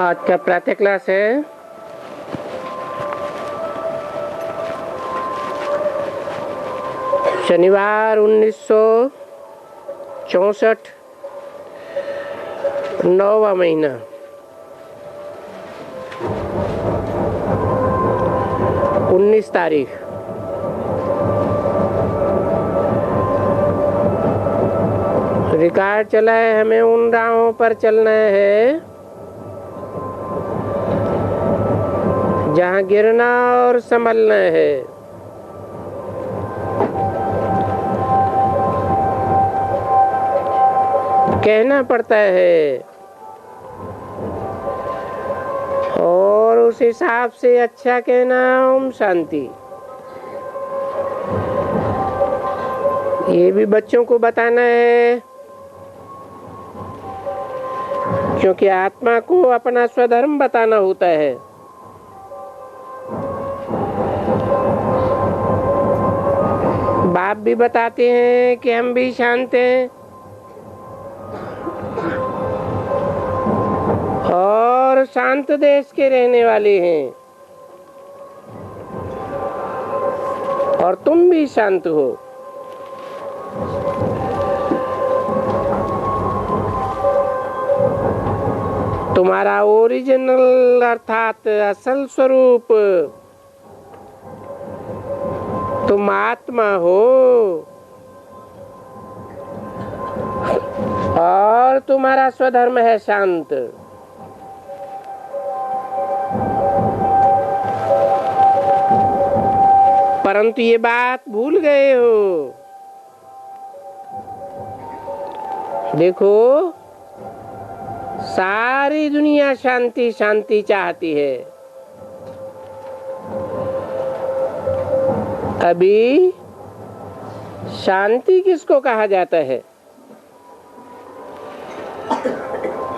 आज का प्रातः क्लास है शनिवार 1964 9वां महीना 19 तारीख। रिकॉर्ड चला है, हमें उन राहों पर चलना है जहाँ गिरना और संभलना है। कहना पड़ता है और उस हिसाब से अच्छा कहना ओम शांति। ये भी बच्चों को बताना है, क्योंकि आत्मा को अपना स्वधर्म बताना होता है। बाप भी बताते हैं कि हम भी शांत हैं और शांत देश के रहने वाले हैं, और तुम भी शांत हो। तुम्हारा ओरिजिनल अर्थात असल स्वरूप तुम आत्मा हो और तुम्हारा स्वधर्म है शांत। परंतु ये बात भूल गए हो। देखो, सारी दुनिया शांति शांति चाहती है। अभी शांति किसको कहा जाता है?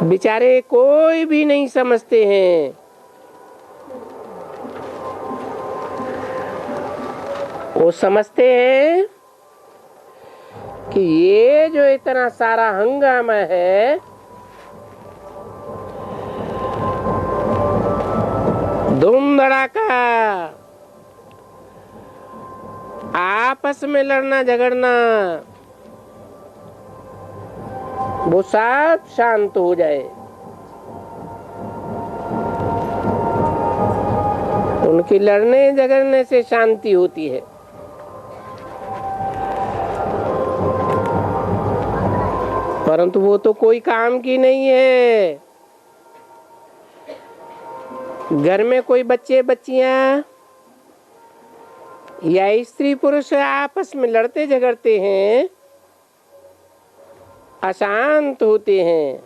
बेचारे कोई भी नहीं समझते हैं। वो समझते हैं कि ये जो इतना सारा हंगामा है, धूम धड़ाका, आपस में लड़ना झगड़ना, वो सब शांत हो जाए। उनकी लड़ने झगड़ने से शांति होती है। परंतु वो तो कोई काम की नहीं है। घर में कोई बच्चे बच्चियां या स्त्री पुरुष आपस में लड़ते झगड़ते हैं, अशांत होते हैं।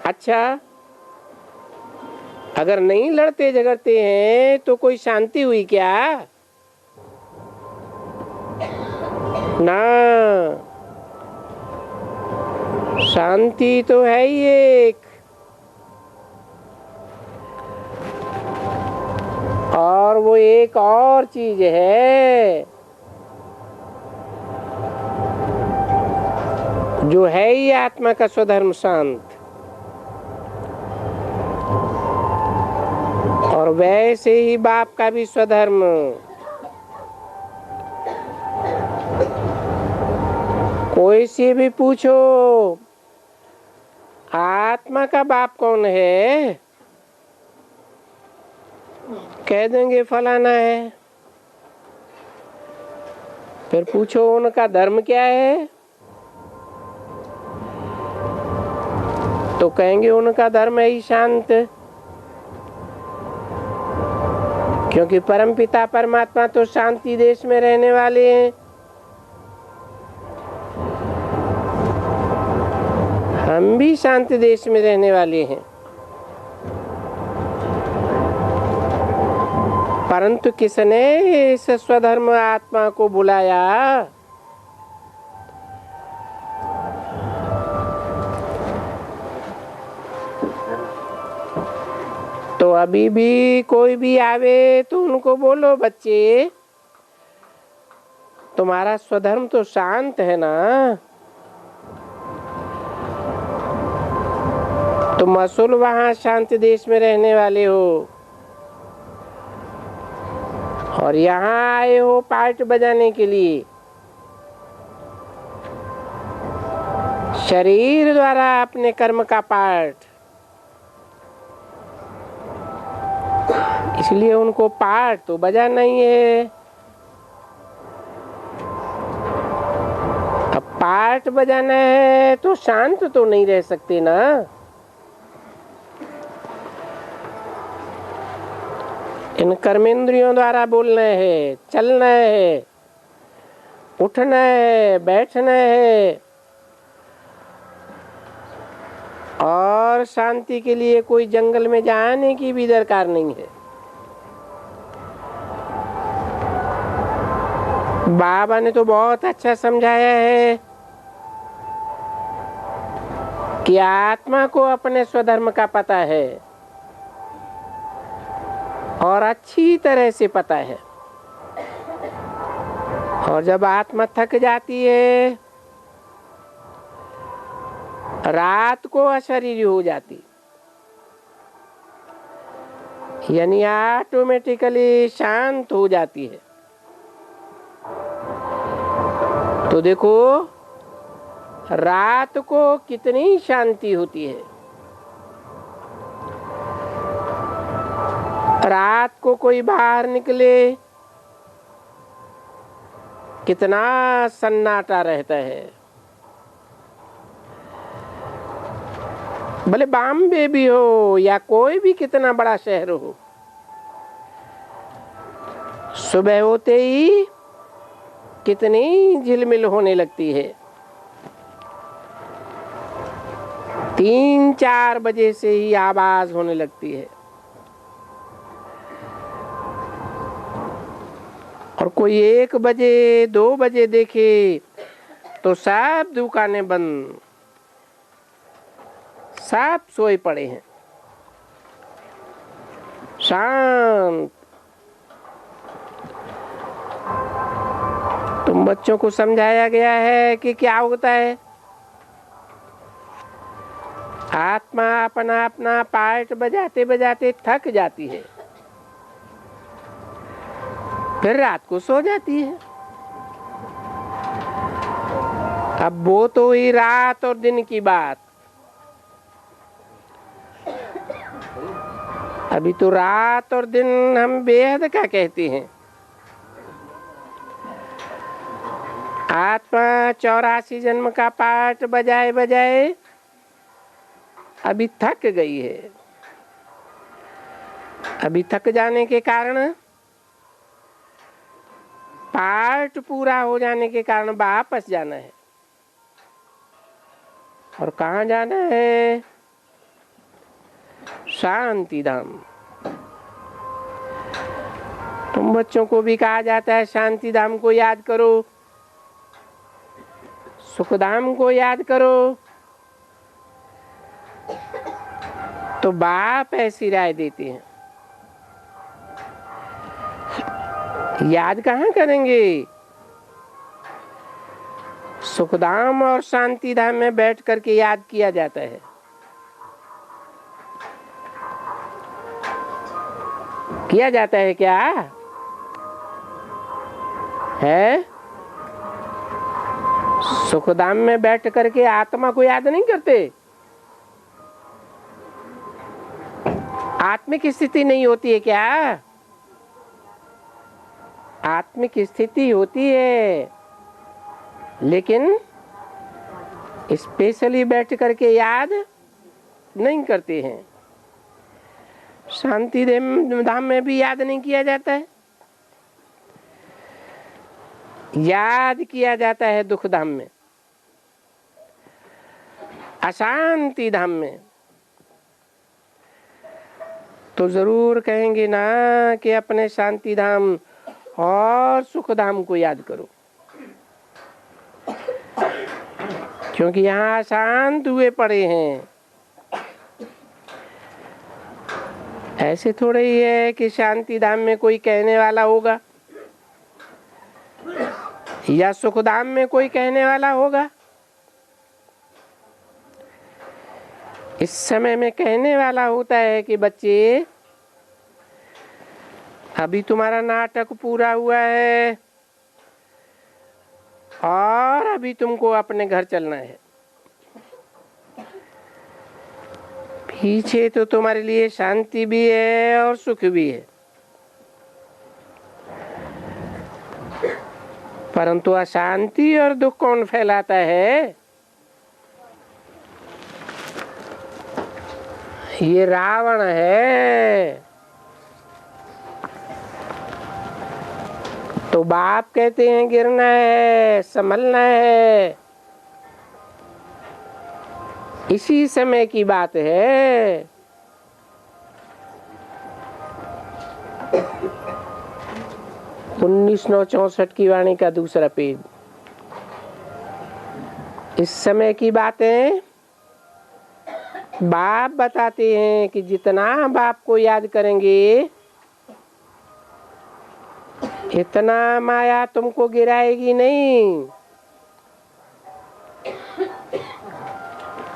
अच्छा, अगर नहीं लड़ते झगड़ते हैं तो कोई शांति हुई क्या? ना, शांति तो है ही एक, और वो एक और चीज है जो है ही आत्मा का स्वधर्म शांत। और वैसे ही बाप का भी स्वधर्म। कोई से भी पूछो आत्मा का बाप कौन है, कह देंगे फलाना है। फिर पूछो उनका धर्म क्या है, तो कहेंगे उनका धर्म है ही शांत। क्योंकि परमपिता परमात्मा तो शांति देश में रहने वाले हैं। हम भी शांति देश में रहने वाले हैं। परंतु किसने इस स्वधर्म आत्मा को बुलाया? तो अभी भी कोई भी आवे तो उनको बोलो, बच्चे तुम्हारा स्वधर्म तो शांत है ना, तुम असुल वहां शांति देश में रहने वाले हो और यहाँ आए हो पार्ट बजाने के लिए। शरीर द्वारा अपने कर्म का पार्ट, इसलिए उनको पार्ट तो बजाना ही है। अब पार्ट बजाना है तो शांत तो नहीं रह सकते ना। इन कर्मेंद्रियों द्वारा बोलना है, चलना है, उठना है, बैठना है, और शांति के लिए कोई जंगल में जाने की भी दरकार नहीं है। बाबा ने तो बहुत अच्छा समझाया है कि आत्मा को अपने स्वधर्म का पता है और अच्छी तरह से पता है। और जब आत्मा थक जाती है, रात को अशरीरी हो जाती, यानी ऑटोमेटिकली शांत हो जाती है। तो देखो रात को कितनी शांति होती है। रात को कोई बाहर निकले कितना सन्नाटा रहता है। भले बॉम्बे भी हो या कोई भी कितना बड़ा शहर हो, सुबह होते ही कितनी झिलमिल होने लगती है। 3-4 बजे से ही आवाज होने लगती है और कोई 1 बजे 2 बजे देखे तो सब दुकानें बंद, सब सोए पड़े हैं, शांत। तुम बच्चों को समझाया गया है कि क्या होता है। आत्मा अपना अपना पार्ट बजाते बजाते थक जाती है, फिर रात को सो जाती है। अब वो तो हुई रात और दिन की बात। अभी तो रात और दिन हम बेहद का कहते हैं। आत्मा 84 जन्म का पाठ बजाए बजाए अभी थक गई है। अभी थक जाने के कारण, पाठ पूरा हो जाने के कारण वापस जाना है। और कहाँ जाना है? शांति धाम। तुम बच्चों को भी कहा जाता है शांति धाम को याद करो, सुखधाम को याद करो। तो बाप ऐसी राय देते हैं, याद कहाँ करेंगे? सुखधाम और शांति धाम में बैठ करके याद किया जाता है। किया जाता है क्या है? सुखधाम में बैठ करके आत्मा को याद नहीं करते। आत्मिक स्थिति नहीं होती है क्या? आत्मिक स्थिति होती है, लेकिन स्पेशली बैठ करके याद नहीं करते हैं। शांति धाम में भी याद नहीं किया जाता है, याद किया जाता है दुख धाम में, अशांति धाम में। तो जरूर कहेंगे ना कि अपने शांति धाम और सुख धाम को याद करो, क्योंकि यहाँ अशांत हुए पड़े हैं। ऐसे थोड़े ही है कि शांति धाम में कोई कहने वाला होगा या सुख धाम में कोई कहने वाला होगा। इस समय में कहने वाला होता है कि बच्चे, अभी तुम्हारा नाटक पूरा हुआ है और अभी तुमको अपने घर चलना है। पीछे तो तुम्हारे लिए शांति भी है और सुख भी है, परंतु अशांति और दुख कौन फैलाता है? ये रावण है। तो बाप कहते हैं गिरना है, संभलना है। इसी समय की बात है। उन्नीस 964 की वाणी का दूसरा पेज। इस समय की बातें बाप बताते हैं कि जितना बाप को याद करेंगे इतना माया तुमको गिराएगी नहीं।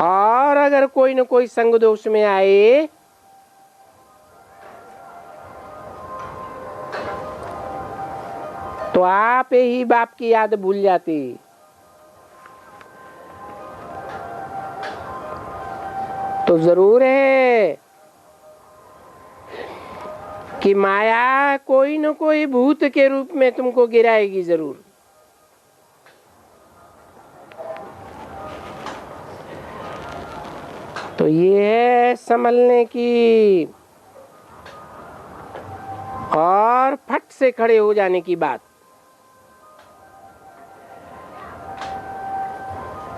और अगर कोई न कोई संग दोष में आए तो आप ही बाप की याद भूल जाती। तो जरूर है कि माया कोई न कोई भूत के रूप में तुमको गिराएगी जरूर। तो ये है संभलने की और फट से खड़े हो जाने की बात।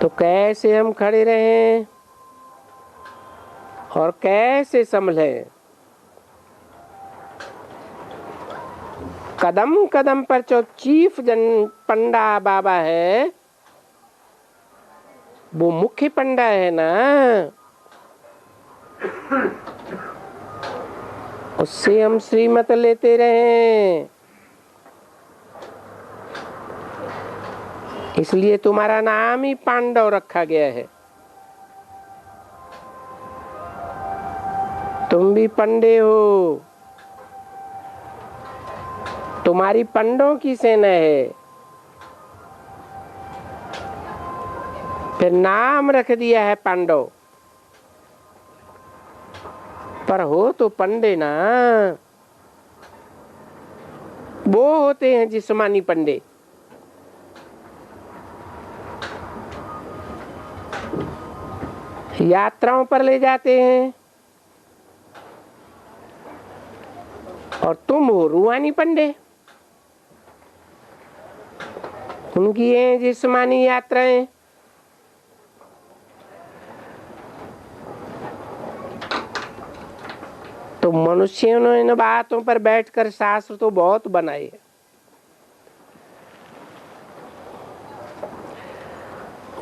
तो कैसे हम खड़े रहें और कैसे संभलें? कदम कदम पर जो चीफ जन पंडा बाबा है वो मुख्य पंडा है ना, उससे हम श्रीमत लेते रहें। इसलिए तुम्हारा नाम ही पांडव रखा गया है। तुम भी पंडे हो, तुम्हारी पंडों की सेना है। फिर नाम रख दिया है पांडव, पर हो तो पंडे ना। वो होते हैं जिस्मानी पंडे। यात्राओं पर ले जाते हैं, और तुम हो रूहानी पंडे। उनकी हैं जिस्मानी यात्राएं। तो मनुष्यों ने इन बातों पर बैठकर शास्त्र तो बहुत बनाए हैं।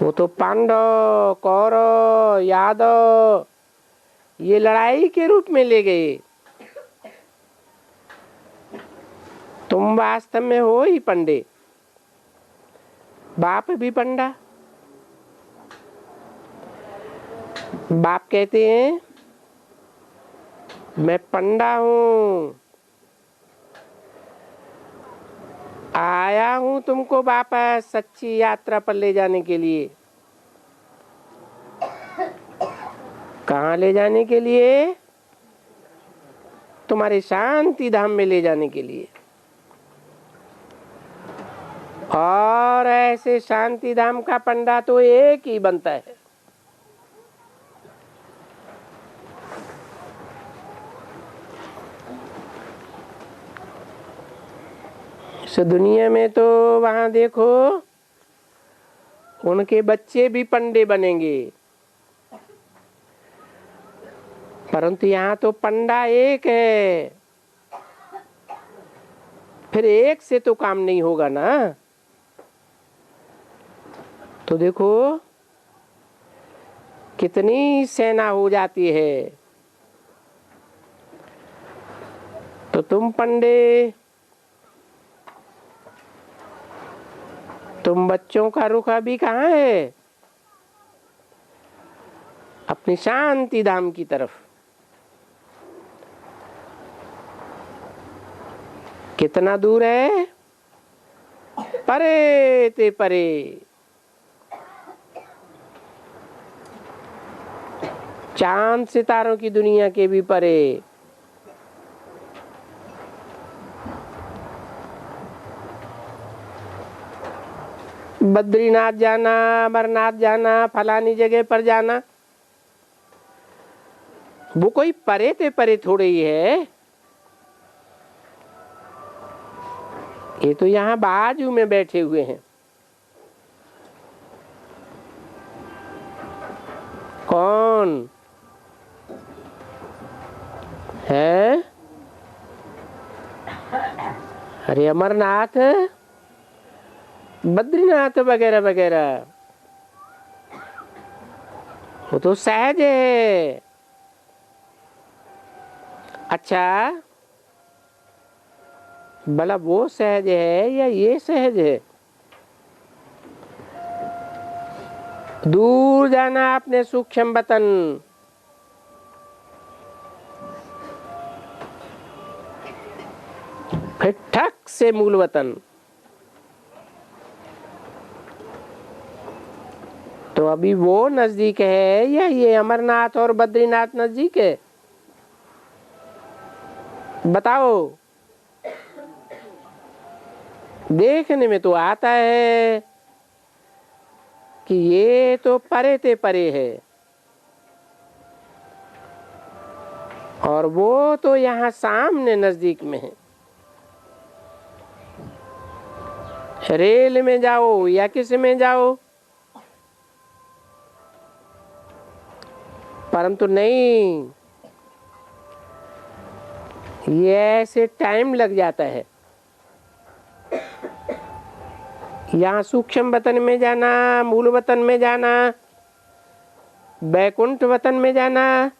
वो तो पांडव, कौरव, यादव ये लड़ाई के रूप में ले गए। तुम वास्तव में हो ही पंडे। बाप भी पंडा। बाप कहते हैं मैं पंडा हूं, आया हूं तुमको वापस सच्ची यात्रा पर ले जाने के लिए। कहाँ ले जाने के लिए? तुम्हारे शांति धाम में ले जाने के लिए। और ऐसे शांति धाम का पंडा तो एक ही बनता है। इस दुनिया में तो वहां देखो उनके बच्चे भी पंडे बनेंगे, परंतु यहाँ तो पंडा एक है। फिर एक से तो काम नहीं होगा ना। तो देखो कितनी सेना हो जाती है। तो तुम पंडे, तुम बच्चों का रुख अभी कहाँ है? अपनी शांति धाम की तरफ। कितना दूर है? परे ते परे। चांद सितारों की दुनिया के भी परे। बद्रीनाथ जाना, अमरनाथ जाना, फलानी जगह पर जाना, वो कोई परे ते परे थोड़े ही है। ये तो यहाँ बाजू में बैठे हुए हैं। कौन है? अरे अमरनाथ, बद्रीनाथ वगैरह वगैरह, वो तो सहज है। अच्छा, भला वो सहज है या ये सहज है? दूर जाना अपने सूक्ष्म वतन, फिर ठक से मूल वतन। तो अभी वो नजदीक है या ये अमरनाथ और बद्रीनाथ नजदीक है? बताओ। देखने में तो आता है कि ये तो परे ते परे है, और वो तो यहाँ सामने नजदीक में है। रेल में जाओ या किस में जाओ, परंतु नहीं, ये ऐसे टाइम लग जाता है। यहाँ सूक्ष्म वतन में जाना, मूल वतन में जाना, बैकुंठ वतन में जाना,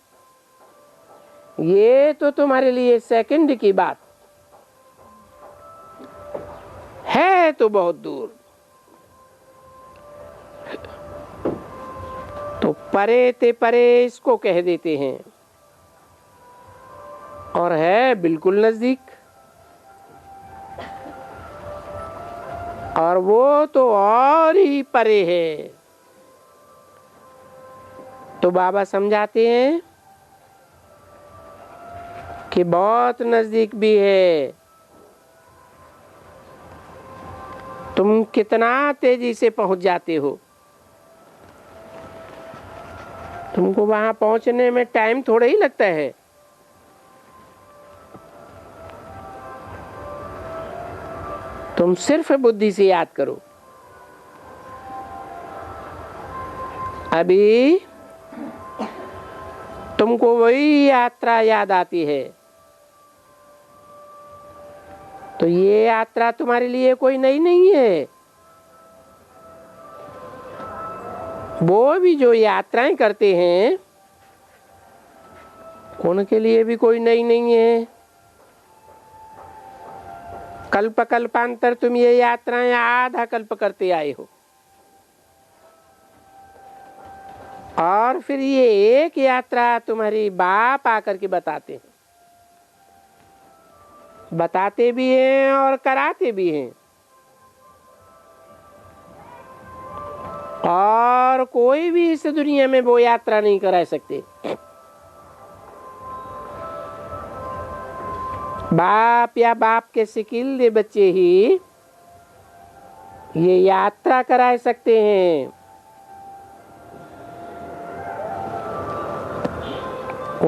ये तो तुम्हारे लिए सेकंड की बात है, तो बहुत दूर। तो परे ते परे इसको कह देते हैं, और है बिल्कुल नजदीक। और वो तो और ही परे है। तो बाबा समझाते हैं कि बहुत नजदीक भी है। तुम कितना तेजी से पहुंच जाते हो, तुमको वहां पहुंचने में टाइम थोड़ा ही लगता है। तुम सिर्फ बुद्धि से याद करो। अभी तुमको वही यात्रा याद आती है, तो ये यात्रा तुम्हारे लिए कोई नई नहीं है। वो भी जो यात्राएं करते हैं उनके लिए भी कोई नई नहीं है। कल्प कल्पांतर तुम ये यात्राएं आधा कल्प करते आए हो, और फिर ये एक यात्रा तुम्हारी बाप आकर के बताते भी हैं और कराते भी हैं। और कोई भी इस दुनिया में वो यात्रा नहीं करा सकते। बाप या बाप के सिकिल बच्चे ही ये यात्रा करा सकते हैं।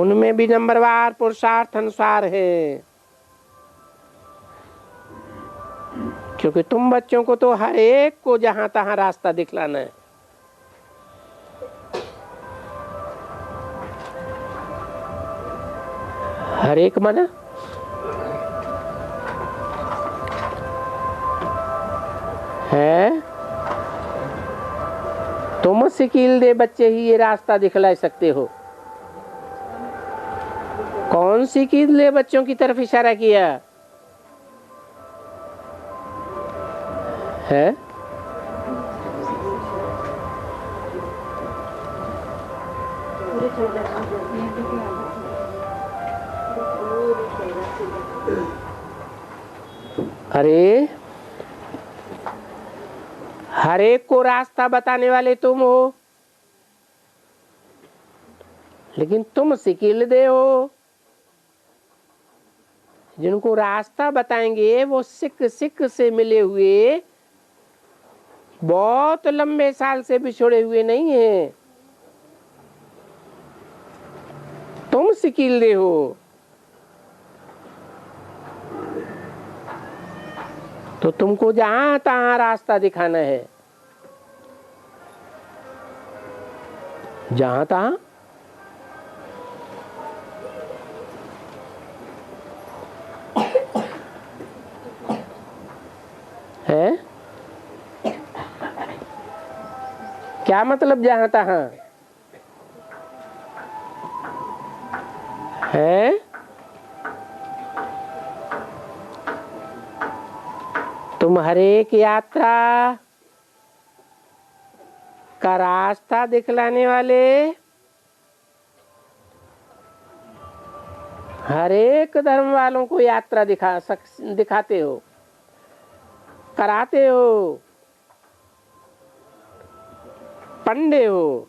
उनमें भी नंबरवार पुरुषार्थ अनुसार है, क्योंकि तुम बच्चों को तो हर एक को जहां तहां रास्ता दिखलाना है। हर एक मना है, तुम सिकिल दे बच्चे ही ये रास्ता दिखला सकते हो। कौन सी कीद ले बच्चों की तरफ इशारा किया है? अरे, हर एक को रास्ता बताने वाले तुम हो, लेकिन तुम सिकीलदे हो। जिनको रास्ता बताएंगे वो सिख सिख से मिले हुए, बहुत लंबे साल से बिछड़े हुए नहीं हैं। तुम सिकीलदे हो। तो तुमको जहां तहां रास्ता दिखाना है, जहां तहां। है क्या मतलब जहां तहां है? तुम हर एक यात्रा का रास्ता दिखलाने वाले, हर एक धर्म वालों को यात्रा दिखाते हो, कराते हो, पंडे हो।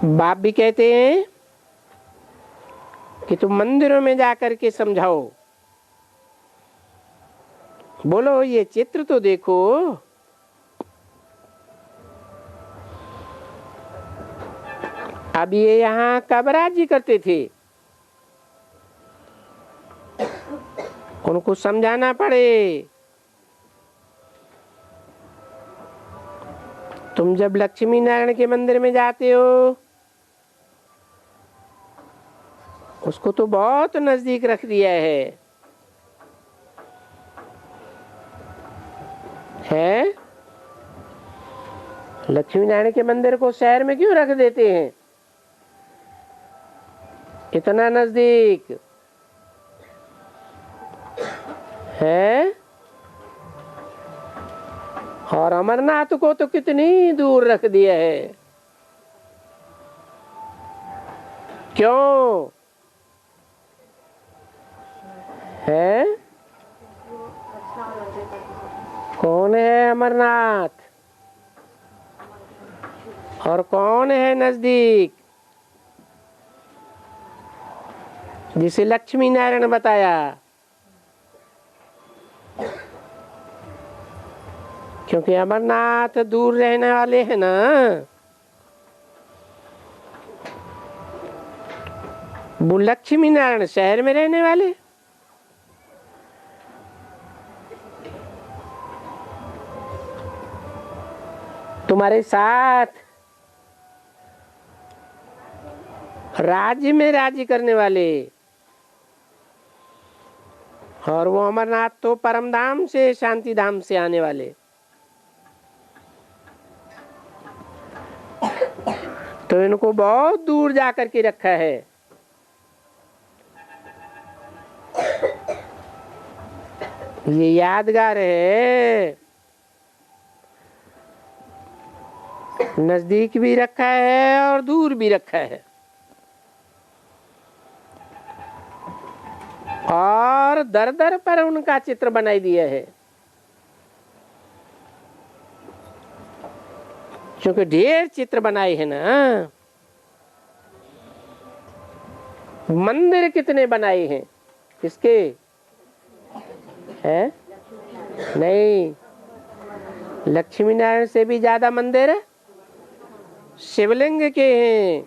बाप भी कहते हैं कि तुम मंदिरों में जाकर के समझाओ, बोलो ये चित्र तो देखो। अब ये यहाँ कब राज्य करते थे, उनको समझाना पड़े। तुम जब लक्ष्मी नारायण के मंदिर में जाते हो, उसको तो बहुत नजदीक रख दिया है। लक्ष्मी नारायण के मंदिर को शहर में क्यों रख देते हैं, इतना नजदीक है। और अमरनाथ को तो कितनी दूर रख दिया है। क्यों है? कौन है अमरनाथ और कौन है नजदीक, जिसे लक्ष्मी नारायण बताया? क्योंकि अमरनाथ दूर रहने वाले हैं ना, वो लक्ष्मी नारायण शहर में रहने वाले। तुम्हारे साथ राज्य में राज्य करने वाले, और वो अमरनाथ तो परम धाम से, शांति धाम से आने वाले। तो इनको बहुत दूर जाकर के रखा है। ये यादगार है, नजदीक भी रखा है और दूर भी रखा है, और दर दर पर उनका चित्र बनाई दिया है। क्योंकि ढेर चित्र बनाए हैं ना। मंदिर कितने बनाए हैं किसके है? नहीं, लक्ष्मी नारायण से भी ज्यादा मंदिर शिवलिंग के हैं।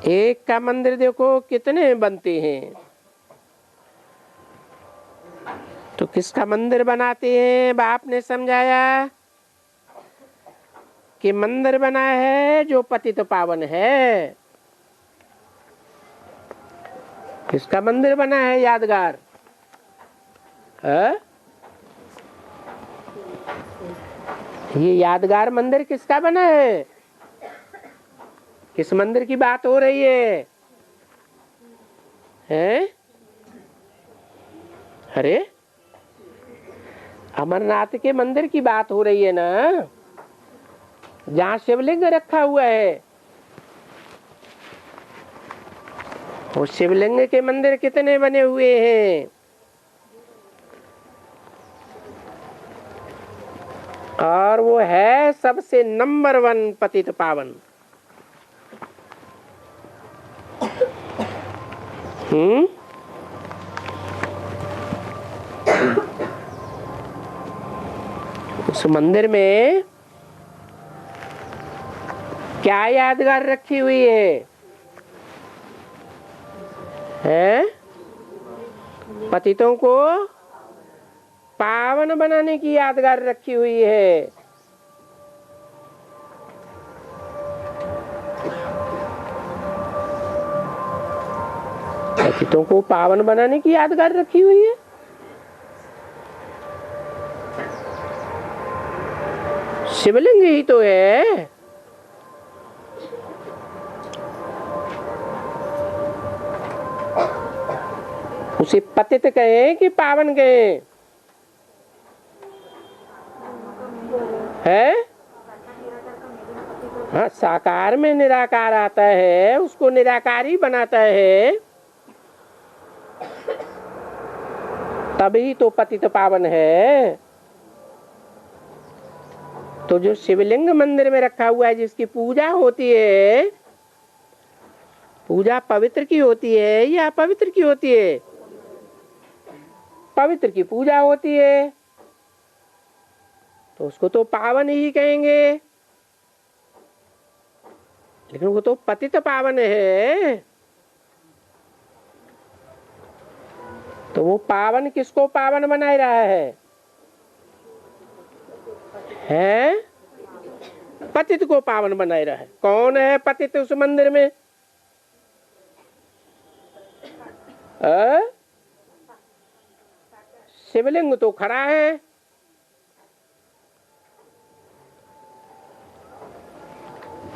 एक का मंदिर देखो कितने बनते हैं। तो किसका मंदिर बनाते हैं? बाप ने समझाया कि मंदिर बना है जो पतित पावन है। किसका मंदिर बना है यादगार है? ये यादगार मंदिर किसका बना है? किस मंदिर की बात हो रही है? अरे अमरनाथ के मंदिर की बात हो रही है ना, जहाँ शिवलिंग रखा हुआ है। वो शिवलिंग के मंदिर कितने बने हुए हैं? और वो है सबसे नंबर 1 पतित पावन। उस मंदिर में क्या यादगार रखी हुई है? पतितों को पावन बनाने की यादगार रखी हुई है। पतितों को पावन बनाने की यादगार रखी हुई है। शिवलिंग ही तो है। उसे पतित कहें कि पावन कहें? है हाँ, साकार में निराकार आता है, उसको निराकारी बनाता है, तभी तो पतित पावन है। तो जो शिवलिंग मंदिर में रखा हुआ है, जिसकी पूजा होती है, पूजा पवित्र की होती है या अपवित्र की होती है? पवित्र की पूजा होती है, तो उसको तो पावन ही कहेंगे। लेकिन वो तो पतित पावन है। तो वो पावन किसको पावन बनाए रहा है? पतित को पावन बनाए रहा है। कौन है पतित उस मंदिर में? शिवलिंग तो खड़ा है।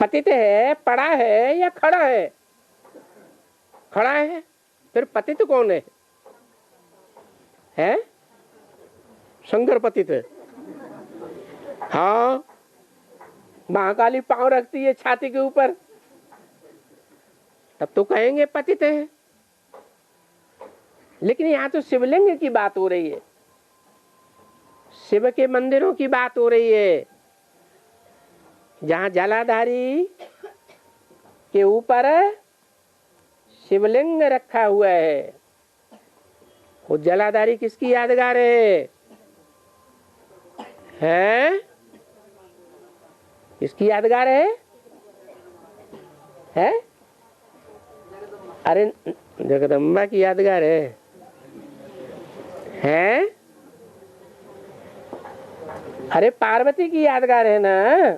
पतित है, पड़ा है या खड़ा है? खड़ा है। फिर पतित कौन है? शंकर पतित है। हाँ, महाकाली पांव रखती है छाती के ऊपर, तब तो कहेंगे पतित है। लेकिन यहाँ तो शिवलिंग की बात हो रही है, शिव के मंदिरों की बात हो रही है, जहाँ जलाधारी के ऊपर शिवलिंग रखा हुआ है। वो जलाधारी किसकी यादगार है? किसकी यादगार है? अरे जगदम्बा की यादगार है? अरे पार्वती की यादगार है ना।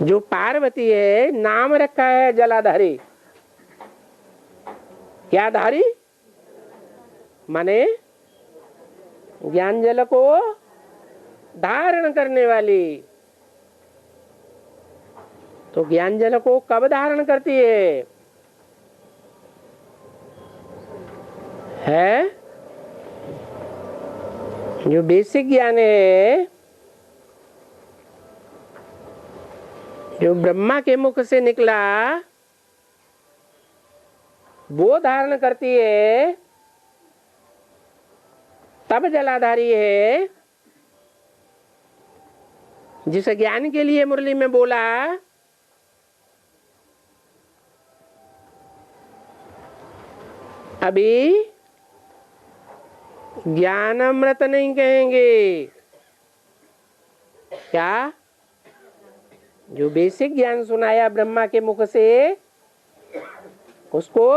जो पार्वती है, नाम रखा है जलाधारी। क्या धारी? माने ज्ञान जल को धारण करने वाली। तो ज्ञान जल को कब धारण करती है? जो बेसिक ज्ञान है, जो ब्रह्मा के मुख से निकला, वो धारण करती है, तब जलाधारी है। जिस ज्ञान के लिए मुरली में बोला, अभी ज्ञान अमृत नहीं कहेंगे। क्या? जो बेसिक ज्ञान सुनाया ब्रह्मा के मुख से, उसको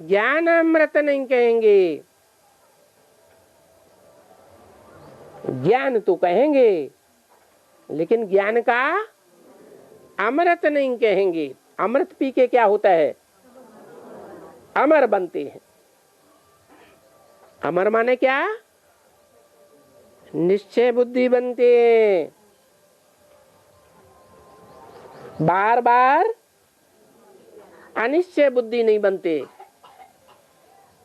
ज्ञान अमृत नहीं कहेंगे। ज्ञान तो कहेंगे, लेकिन ज्ञान का अमृत नहीं कहेंगे। अमृत पी के क्या होता है? अमर बनते हैं। अमर माने क्या? निश्चय बुद्धि बनते हैं। बार बार अनिश्चय बुद्धि नहीं बनते।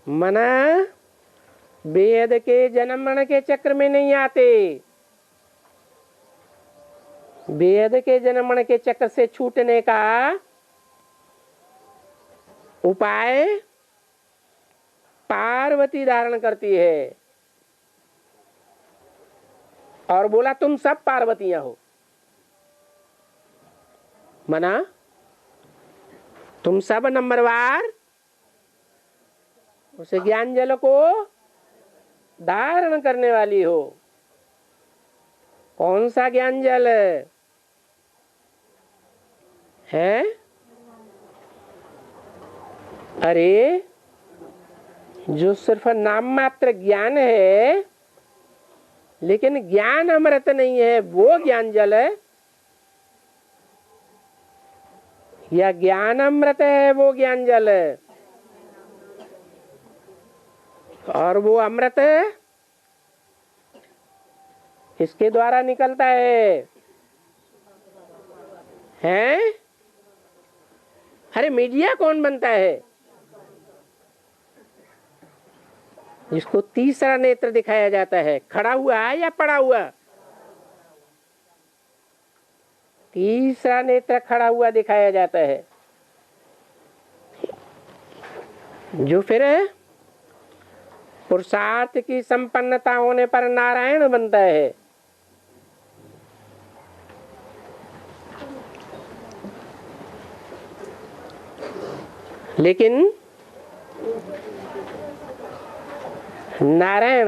मना वेद के जन्म मरण के चक्र में नहीं आते, वेद के जन्म मरण के चक्र से छूटने का उपाय पार्वती धारण करती है और बोला तुम सब पार्वतियां हो। मना तुम सब नंबरवार उस ज्ञान जल को धारण करने वाली हो। कौन सा ज्ञान जल है? अरे जो सिर्फ नाम मात्र ज्ञान है लेकिन ज्ञान अमृत नहीं है, वो ज्ञान जल है, या ज्ञान अमृत है वो ज्ञान जल है? और वो अमृत किसके द्वारा निकलता है? हैं? अरे मीडिया कौन बनता है? जिसको तीसरा नेत्र दिखाया जाता है, खड़ा हुआ है या पड़ा हुआ? तीसरा नेत्र खड़ा हुआ दिखाया जाता है, जो फिर पुरुषार्थ की संपन्नता होने पर नारायण बनता है। लेकिन नारायण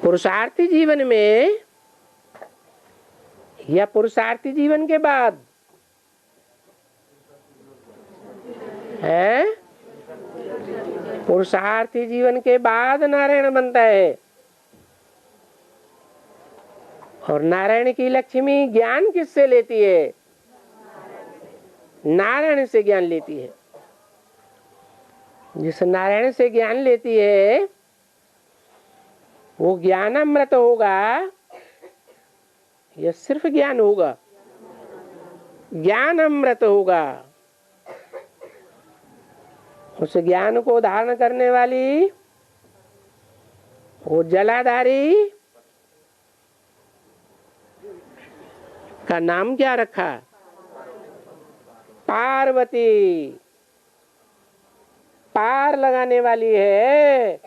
पुरुषार्थी जीवन में या पुरुषार्थी जीवन के बाद है? पुरुषार्थी जीवन के बाद नारायण बनता है। और नारायण की लक्ष्मी ज्ञान किससे लेती है? नारायण से ज्ञान लेती है। जिस नारायण से ज्ञान लेती है वो ज्ञान अमृत होगा या सिर्फ ज्ञान होगा? ज्ञान अमृत होगा। उस ज्ञान को धारण करने वाली वो जलाधारी का नाम क्या रखा? पार्वती। पार लगाने वाली है,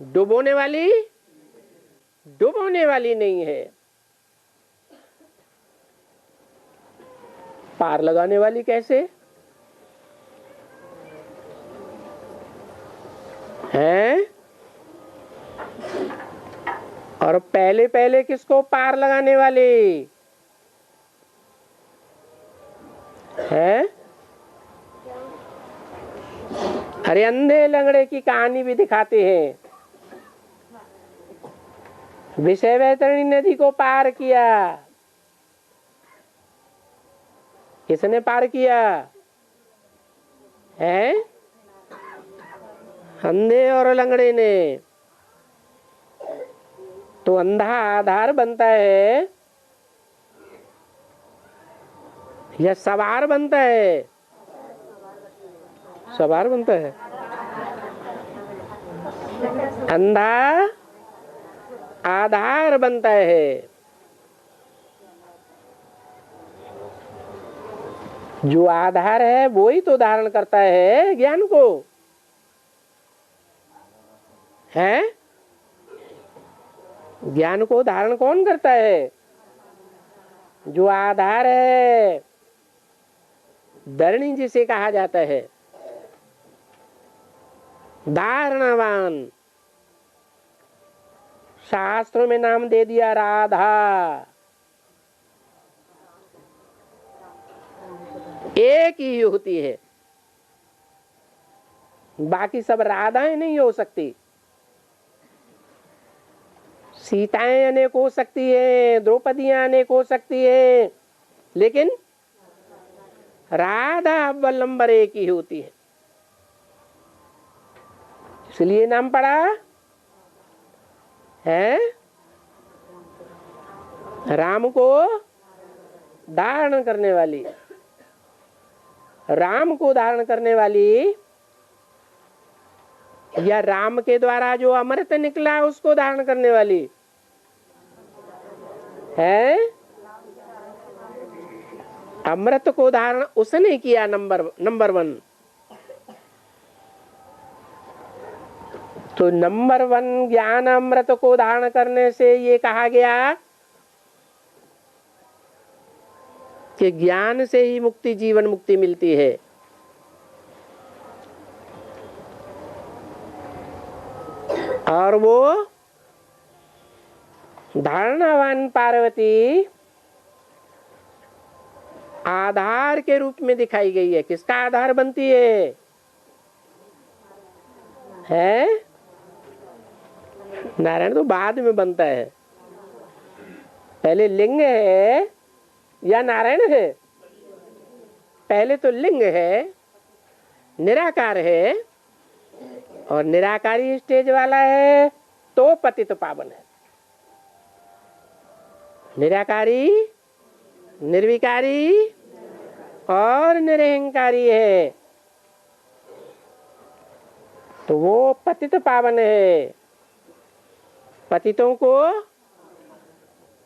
डुबोने वाली डुबोने वाली नहीं है। पार लगाने वाली कैसे है? और पहले पहले किसको पार लगाने वाली है? अरे अंधे लंगड़े की कहानी भी दिखाते हैं। विषय वैतरणी नदी को पार किया, किसने पार किया है? अंधे और लंगड़े ने। तो अंधा आधार बनता है या सवार बनता है? सवार बनता है। अंधा आधार बनता है। जो आधार है वो ही तो धारण करता है ज्ञान को, है? ज्ञान को धारण कौन करता है? जो आधार है, धरणी जिसे कहा जाता है, धारणावान। शास्त्रों में नाम दे दिया राधा। एक ही होती है, बाकी सब राधाएं नहीं हो सकती। सीताएं अनेक हो सकती है, द्रौपदियां अनेक हो सकती है, लेकिन राधा अवलंबर एक ही होती है। इसलिए नाम पड़ा है राम को धारण करने वाली। राम को धारण करने वाली या राम के द्वारा जो अमृत निकला उसको धारण करने वाली है? अमृत को धारण उसने किया, नंबर 1। तो नंबर 1 ज्ञान अमृत को धारण करने से ये कहा गया कि ज्ञान से ही मुक्ति, जीवन मुक्ति मिलती है। और वो धारणावान पार्वती आधार के रूप में दिखाई गई है। किसका आधार बनती है? नारायण तो बाद में बनता है, पहले लिंग है या नारायण है? पहले तो लिंग है, निराकार है, और निराकारी स्टेज वाला है तो पतित पावन है। निराकारी, निर्विकारी और निरहंकारी है, तो वो पतित पावन है। पतितों को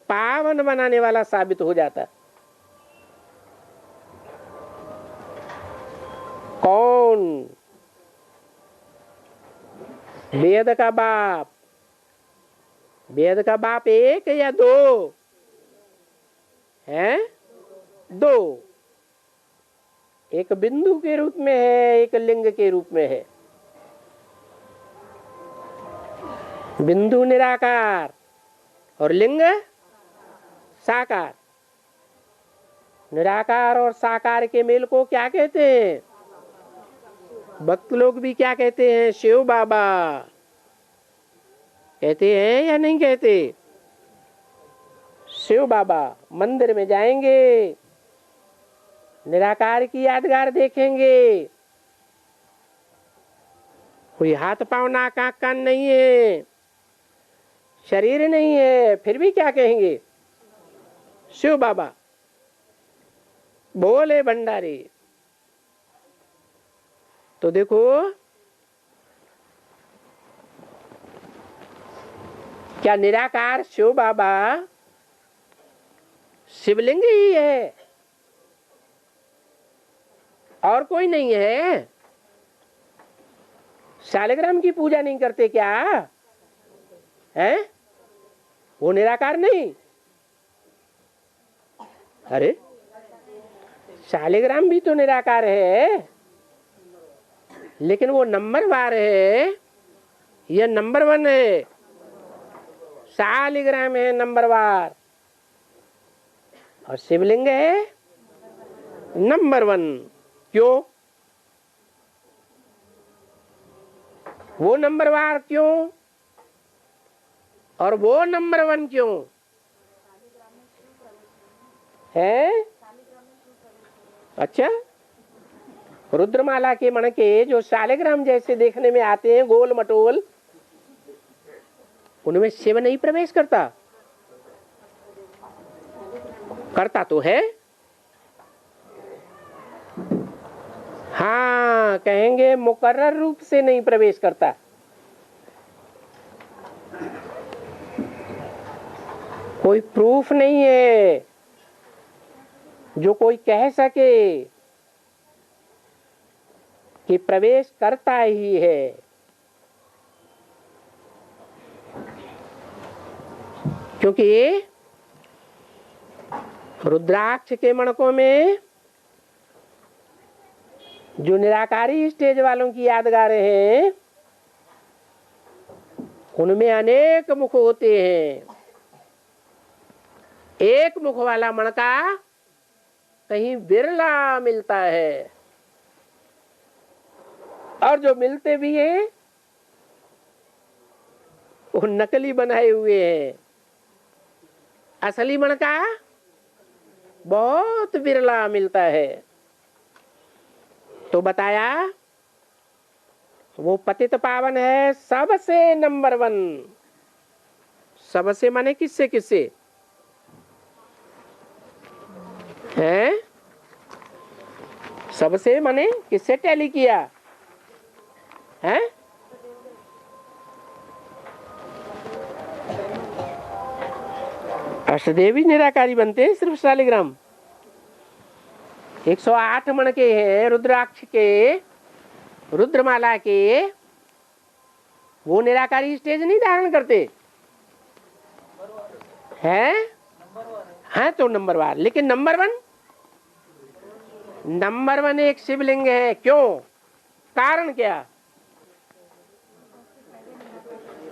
पावन बनाने वाला साबित हो जाता। कौन? वेद का बाप। वेद का बाप एक या दो है? 2। एक बिंदु के रूप में है, एक लिंग के रूप में है। बिंदु निराकार और लिंग साकार। निराकार और साकार के मेल को क्या कहते हैं? भक्त लोग भी क्या कहते हैं? शिव बाबा कहते हैं या नहीं कहते? शिव बाबा। मंदिर में जाएंगे, निराकार की यादगार देखेंगे, कोई हाथ पांव नाक आंख कान नहीं है, शरीर नहीं है, फिर भी क्या कहेंगे? शिव बाबा। बोले भंडारी। तो देखो, क्या निराकार शिव बाबा शिवलिंग ही है और कोई नहीं है? शालिग्राम की पूजा नहीं करते क्या है? वो निराकार नहीं? अरे शालिग्राम भी तो निराकार है, लेकिन वो नंबरवार है, ये नंबर 1 है। शालिग्राम है नंबरवार और शिवलिंग है नंबर 1। क्यों? वो नंबरवार क्यों और वो नंबर 1 क्यों है? अच्छा, रुद्रमाला के मणके जो शालिग्राम जैसे देखने में आते हैं, गोल मटोल, उनमें शिव नहीं प्रवेश करता? करता तो है। हाँ, कहेंगे मुकर्रर रूप से नहीं प्रवेश करता। कोई प्रूफ नहीं है जो कोई कह सके कि प्रवेश करता ही है। क्योंकि रुद्राक्ष के मणकों में जो निराकारी स्टेज वालों की यादगारें हैं, उनमें अनेक मुख होते हैं। एक मुख वाला मणका कहीं बिरला मिलता है, और जो मिलते भी हैं वो नकली बनाए हुए हैं। असली मणका बहुत बिरला मिलता है। तो बताया वो पतित पावन है, सबसे नंबर 1। सबसे माने किससे किससे है? सबसे माने किससे टैली किया है? अष्टदेवी निराकारी बनते हैं सिर्फ शालिग्राम। 108 मण के हैं रुद्राक्ष के, रुद्रमाला के, वो निराकारी स्टेज नहीं धारण करते हैं। हाँ तो नंबर वार, लेकिन नंबर वन एक शिवलिंग है। क्यों? कारण क्या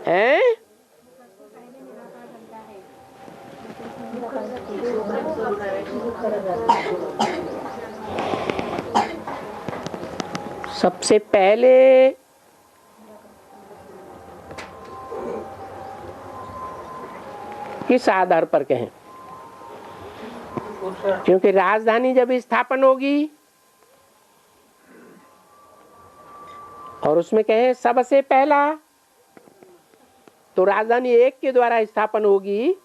है? सबसे पहले किस आधार पर कहें? क्योंकि राजधानी जब स्थापन होगी और उसमें कहें सबसे पहला, तो राजधानी एक के द्वारा स्थापन होगी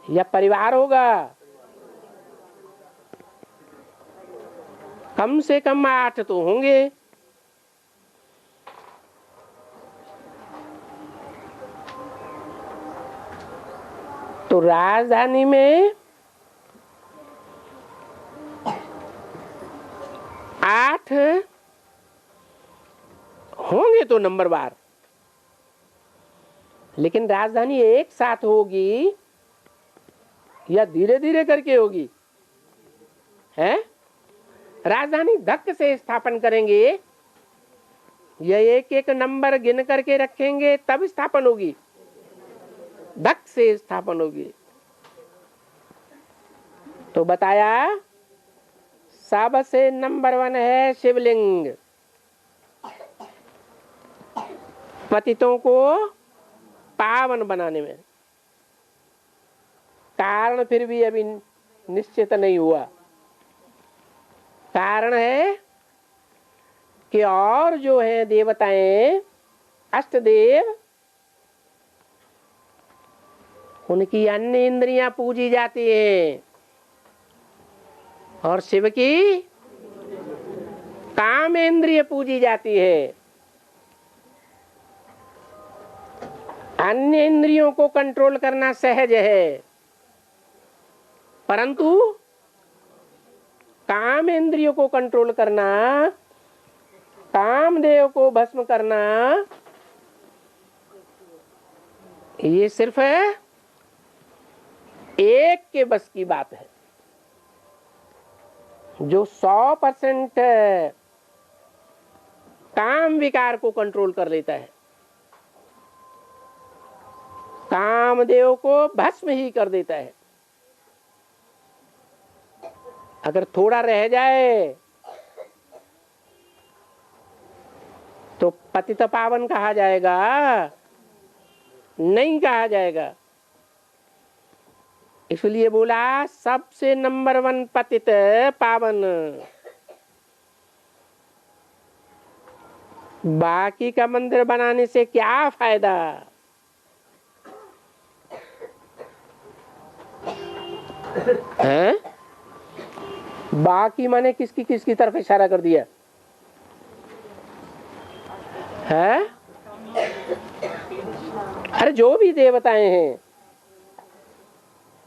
या परिवार होगा? कम से कम 8 तो होंगे। तो राजधानी में 8 होंगे तो नंबर बार, लेकिन राजधानी एक साथ होगी या धीरे धीरे करके होगी है? राजधानी धक्क से स्थापन करेंगे या एक एक नंबर गिन करके रखेंगे तब स्थापन होगी? धक्क से स्थापन होगी। तो बताया सबसे नंबर 1 है शिवलिंग, पतितों को पावन बनाने में। कारण फिर भी अभी निश्चित नहीं हुआ। कारण है कि और जो है देवताएं, अष्टदेव, उनकी अन्य इंद्रियां पूजी जाती हैं और शिव की काम इंद्रिय पूजी जाती है। अन्य इंद्रियों को कंट्रोल करना सहज है, परंतु काम इंद्रियों को कंट्रोल करना, कामदेव को भस्म करना, ये सिर्फ एक के बस की बात है जो 100% काम विकार को कंट्रोल कर लेता है। कामदेव को भस्म ही कर देता है। अगर थोड़ा रह जाए तो पतित पावन कहा जाएगा? नहीं कहा जाएगा। इसलिए बोला सबसे नंबर 1 पतित पावन। बाकी का मंदिर बनाने से क्या फायदा? हैं? बाकी माने किसकी तरफ इशारा कर दिया है? अरे जो भी देवताएं हैं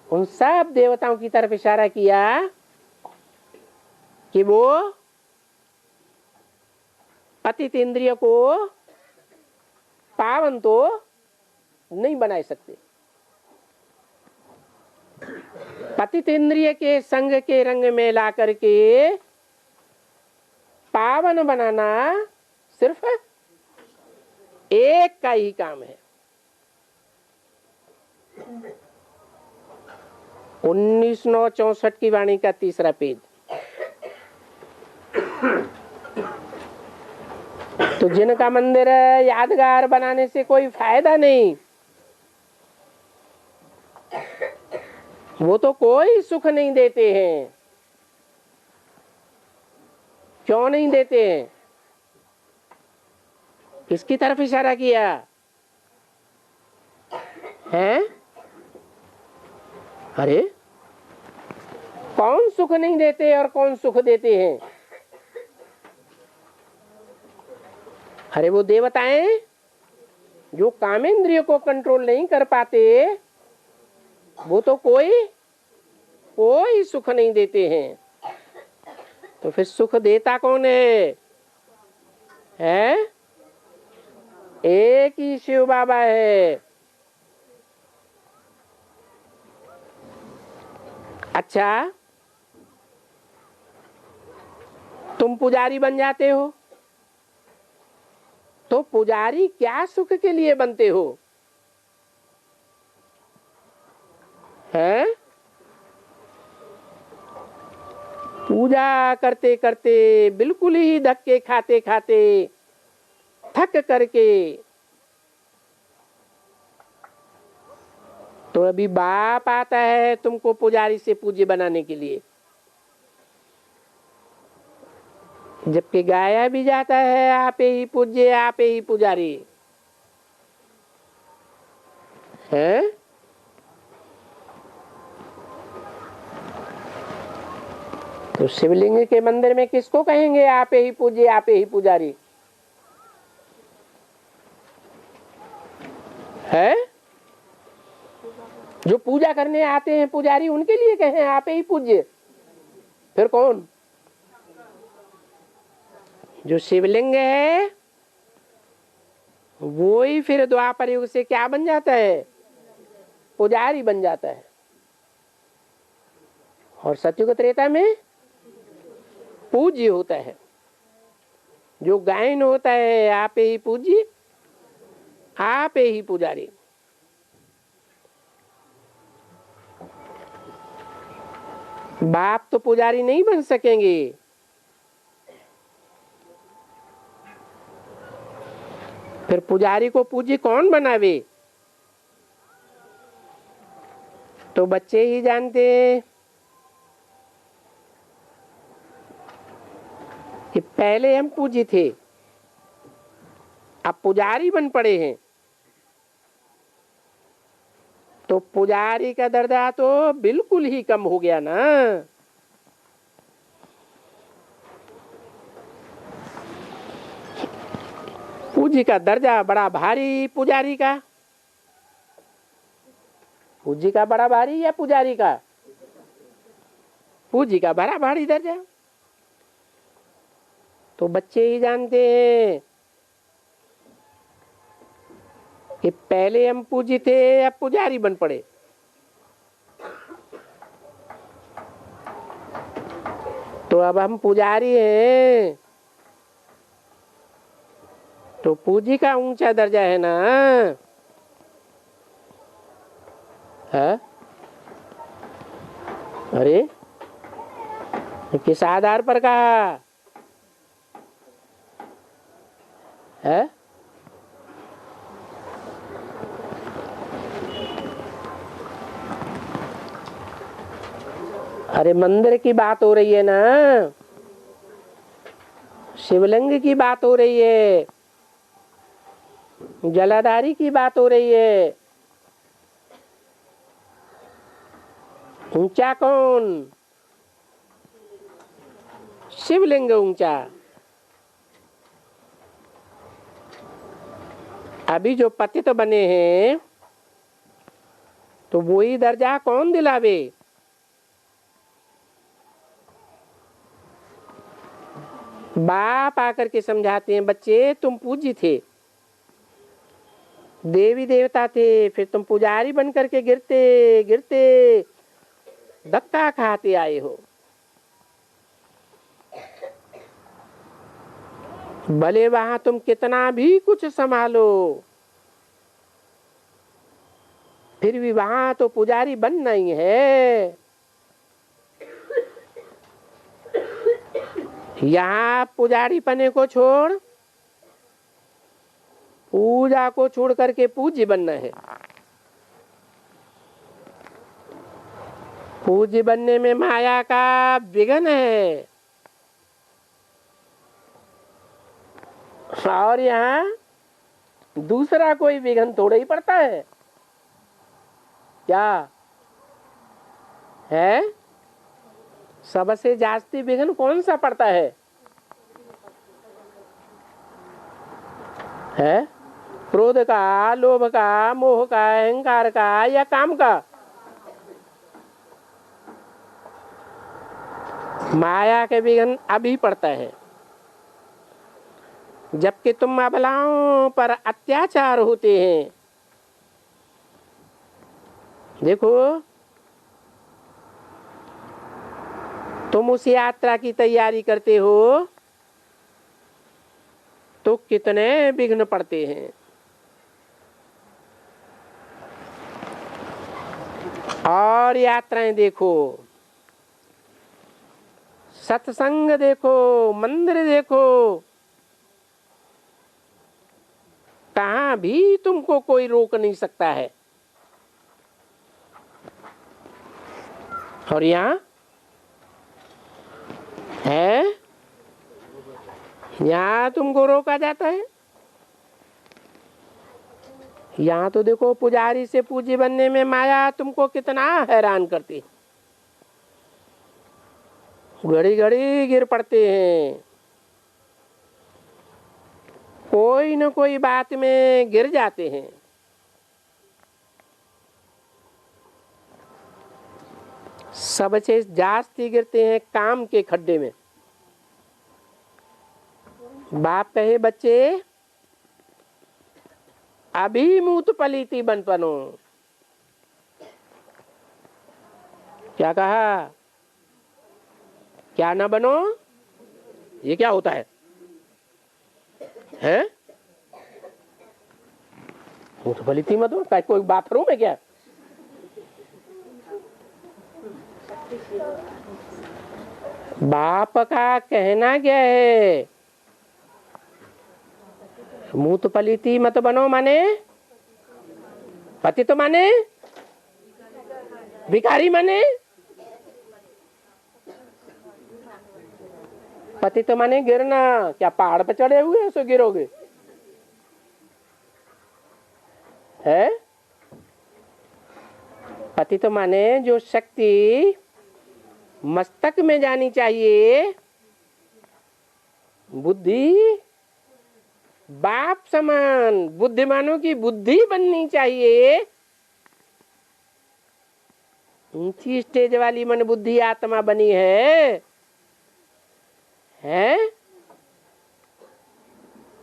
उन सब देवताओं की तरफ इशारा किया कि वो पतित इंद्रिय को पावन तो नहीं बना सकते। पतित इंद्रिय के संग के रंग में ला करके पावन बनाना सिर्फ एक का ही काम है। 1964 की वाणी का 3रा पेज। तो जिनका मंदिर यादगार बनाने से कोई फायदा नहीं, वो तो कोई सुख नहीं देते हैं। क्यों नहीं देते हैं? किसकी तरफ इशारा किया है? अरे कौन सुख नहीं देते और कौन सुख देते हैं? अरे वो देवताएं जो कामेंद्रिय को कंट्रोल नहीं कर पाते, वो तो कोई सुख नहीं देते हैं। तो फिर सुख देता कौन है? एक ही शिव बाबा है। अच्छा, तुम पुजारी बन जाते हो तो पुजारी क्या सुख के लिए बनते हो? हैं? पूजा करते करते, बिल्कुल ही धक्के खाते खाते थक करके, तो अभी बाप आता है तुमको पुजारी से पूज्य बनाने के लिए, जबकि गाया भी जाता है आप ही पूज्य, आप ही पुजारी है। तो शिवलिंग के मंदिर में किसको कहेंगे आप ही पूज्य, आप ही पुजारी है? जो पूजा करने आते हैं पुजारी, उनके लिए कहें आप ही पूज्य। फिर कौन? जो शिवलिंग है वो ही फिर द्वापर युग से क्या बन जाता है? पुजारी बन जाता है। और सतयुग त्रेता में पूज्य होता है। जो गायन होता है आप ही पूज्य, आप ही पुजारी। बाप तो पुजारी नहीं बन सकेंगे। फिर पुजारी को पूज्य कौन बनावे? तो बच्चे ही जानते हैं कि पहले हम पूज्य थे, अब पुजारी बन पड़े हैं। तो पुजारी का दर्जा तो बिल्कुल ही कम हो गया ना। पूज्य का दर्जा बड़ा भारी, पुजारी का, पूज्य का बड़ा भारी या पुजारी का? पूज्य का बड़ा भारी दर्जा। तो बच्चे ही जानते हैं कि पहले हम पूज्य थे, अब पुजारी बन पड़े। तो अब हम पुजारी हैं, तो पूज्य का ऊंचा दर्जा है ना। है? अरे किस आधार पर कहा है? अरे मंदिर की बात हो रही है ना, शिवलिंग की बात हो रही है, जलाधारी की बात हो रही है। ऊंचा कौन? शिवलिंग ऊंचा। अभी जो पतित बने हैं तो वही दर्जा कौन दिलावे? बाप आकर के समझाते हैं, बच्चे तुम पूज्य थे, देवी देवता थे, फिर तुम पुजारी बन करके गिरते गिरते धक्का खाते आए हो। भले वहां तुम कितना भी कुछ संभालो, फिर भी वहां तो पुजारी बनना ही है। यहाँ पुजारी पने को छोड़, पूजा को छोड़ करके पूज्य बनना है। पूज्य बनने में माया का विघन है। और यहाँ दूसरा कोई विघन थोड़ा ही पड़ता है क्या है? सबसे जास्ती विघ्न कौन सा पड़ता है? क्रोध का, लोभ का, मोह का, अहंकार का या काम का? माया के विघ्न अभी पड़ता है। जबकि तुम अबलाओं पर अत्याचार होते हैं। देखो, तुम उस यात्रा की तैयारी करते हो तो कितने विघ्न पड़ते हैं। और यात्राएं देखो, सत्संग देखो, मंदिर देखो, कहां भी तुमको कोई रोक नहीं सकता है। और यहाँ है, यहाँ तुमको रोका जाता है। यहाँ तो देखो, पुजारी से पूजी बनने में माया तुमको कितना हैरान करती। घड़ी घड़ी गिर पड़ते हैं, कोई न कोई बात में गिर जाते हैं। सबसे जास्ती गिरते हैं काम के खड्डे में। बाप कहे बच्चे अभी मूत पलीती बन पनो। क्या कहा? क्या ना बनो? ये क्या होता है? हैं? मूत पलीती मत हो? कोई बाथरूम है क्या? बाप का कहना क्या है? मूत पलीती मत बनो माने पति तो माने भिखारी माने पति तो माने गिरना। क्या पहाड़ पे चढ़े हुए हो सो गिरोगे? है पति तो माने जो शक्ति मस्तक में जानी चाहिए, बुद्धि बाप समान बुद्धिमानों की बुद्धि बननी चाहिए। ऊंची स्टेज वाली मन बुद्धि आत्मा बनी है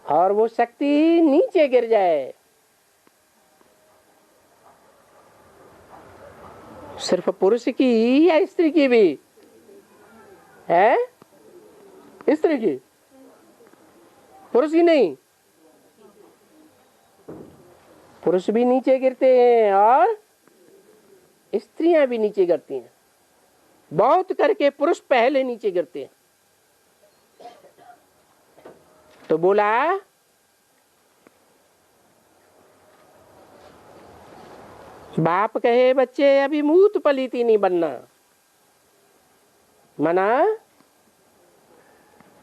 और वो शक्ति नीचे गिर जाए। सिर्फ पुरुष की या स्त्री की भी है? स्त्री की, पुरुष की नहीं। पुरुष भी नीचे गिरते हैं और स्त्रियां भी नीचे गिरती हैं। बहुत करके पुरुष पहले नीचे गिरते हैं। तो बोला बाप कहे बच्चे अभी मूत पलीती नहीं बनना। मना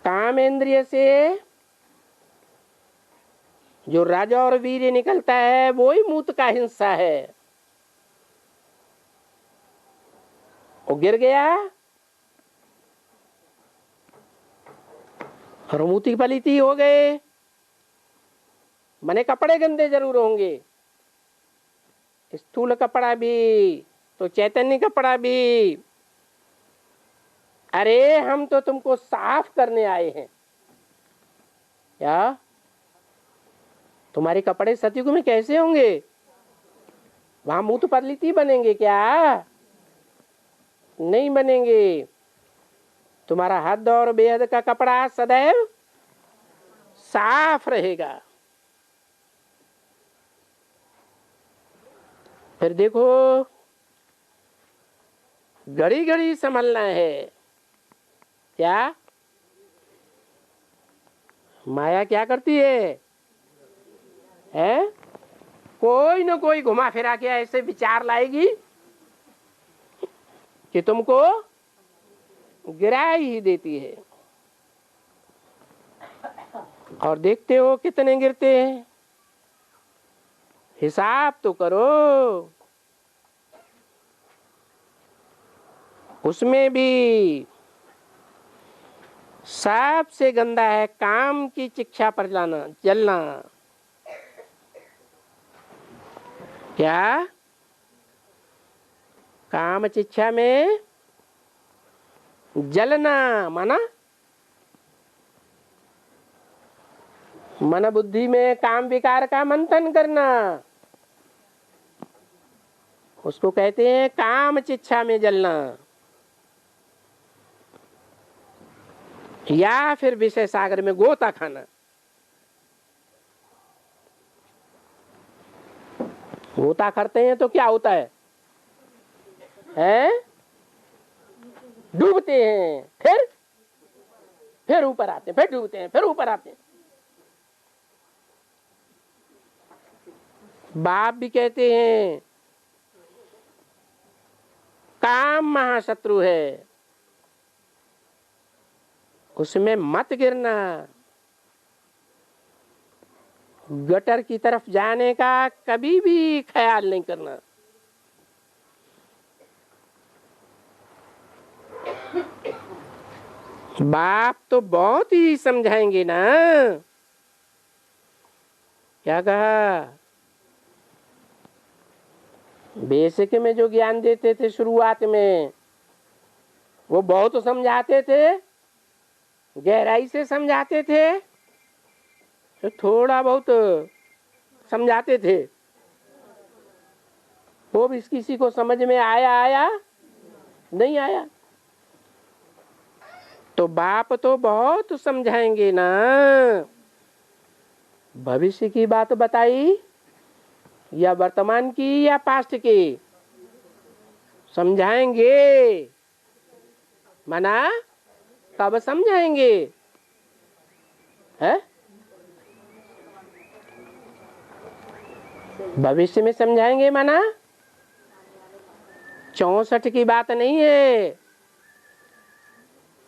काम इंद्रिय से जो राजा और वीर्य निकलता है वो ही मूत का हिस्सा है। वो गिर गया और मूती पलीती हो गए। मने कपड़े गंदे जरूर होंगे, स्थूल कपड़ा भी तो चैतन्य कपड़ा भी। अरे हम तो तुमको साफ करने आए हैं। क्या तुम्हारे कपड़े सतयुग में कैसे होंगे? वहां मूत पलीती बनेंगे क्या? नहीं बनेंगे। तुम्हारा हद और बेहद का कपड़ा सदैव साफ रहेगा। फिर देखो, घड़ी घड़ी संभलना है। क्या माया क्या करती है? कोई न कोई घुमा फिरा के ऐसे विचार लाएगी कि तुमको गिरा ही देती है। और देखते हो कितने गिरते हैं, हिसाब तो करो। उसमें भी सबसे गंदा है काम की शिक्षा पर जलना। क्या? काम शिक्षा में जलना माना मन बुद्धि में काम विकार का मंथन करना, उसको कहते हैं काम शिक्षा में जलना। या फिर विषय सागर में गोता खाना। गोता करते हैं तो क्या होता है? डूबते हैं, फिर ऊपर आते हैं, फिर डूबते हैं, फिर ऊपर आते हैं। बाप भी कहते हैं काम महाशत्रु है, उसमें मत गिरना। गटर की तरफ जाने का कभी भी ख्याल नहीं करना। बाप तो बहुत ही समझाएंगे ना। क्या कहा? बेसिक में जो ज्ञान देते थे शुरुआत में, वो बहुत समझाते थे, गहराई से समझाते थे, तो थोड़ा बहुत समझाते थे। वो भी किसी को समझ में आया नहीं आया। तो बाप तो बहुत समझाएंगे ना। भविष्य की बात बताई या वर्तमान की या पास्ट की? समझाएंगे मना कब समझाएंगे? है भविष्य में समझाएंगे मना 64 की बात नहीं है।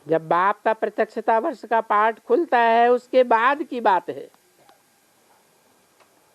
जब बाप का प्रत्यक्षता वर्ष का पाठ खुलता है उसके बाद की बात है।